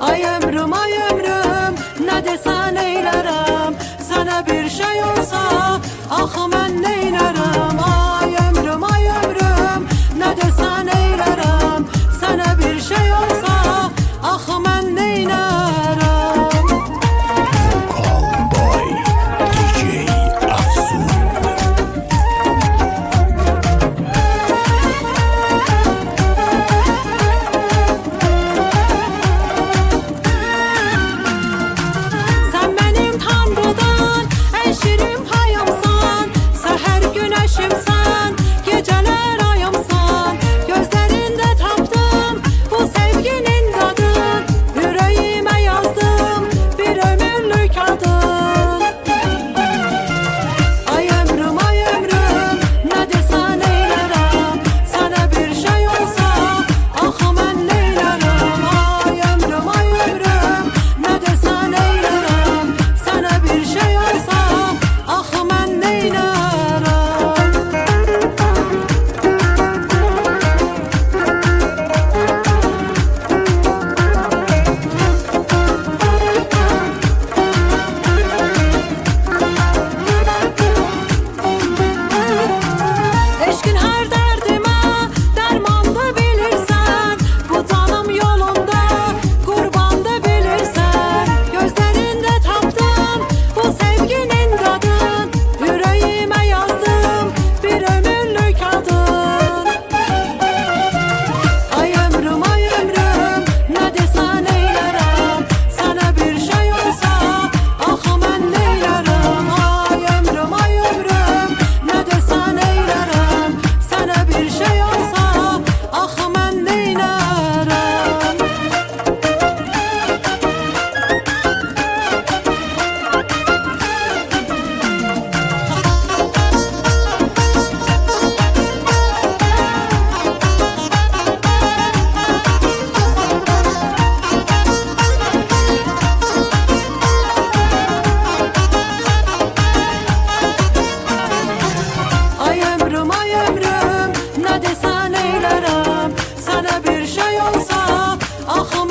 Ay ömrüm ay ömrüm, ne desen eylerim. Sana bir şey olsa ah ben neylerim. Ay ömrüm ay ömrüm, ne desen eylerim. Sana bir şey olsa ah ben neylerim. Vocal Boy DJ Afsun. Sen benim Tanrı'dan en şirin payımsan. Seher güneşimsen, geceler ayımsan. Gözlerinde taptım bu sevginin tadın. Yüreğime yazdım bir ömürlük adın. Ay ömrüm ay ömrüm, ne desen eylerim. Sana bir şey olsa ah ben neylerim. Ay ömrüm ay ömrüm, ne desen eylerim. Sana bir şey olsa ah ben neylerim. Eşkin her derdime dermandı bilirsen. Bu canım yolunda kurbandı bilirsen. Gözlerinde taptım bu sevginin tadın. Yüreğime yazdım bir ömürlük adın. Ay ömrüm ay ömrüm, ne desen eylerim. Sana bir şey olsa ah ben neylerim. Ay ömrüm ay ömrüm, ne desen eylerim. Sana bir şey olsa ah ben neylerim. Ay ömrüm ay ömrüm, ne desen eylerim. Sana bir şey olsa ah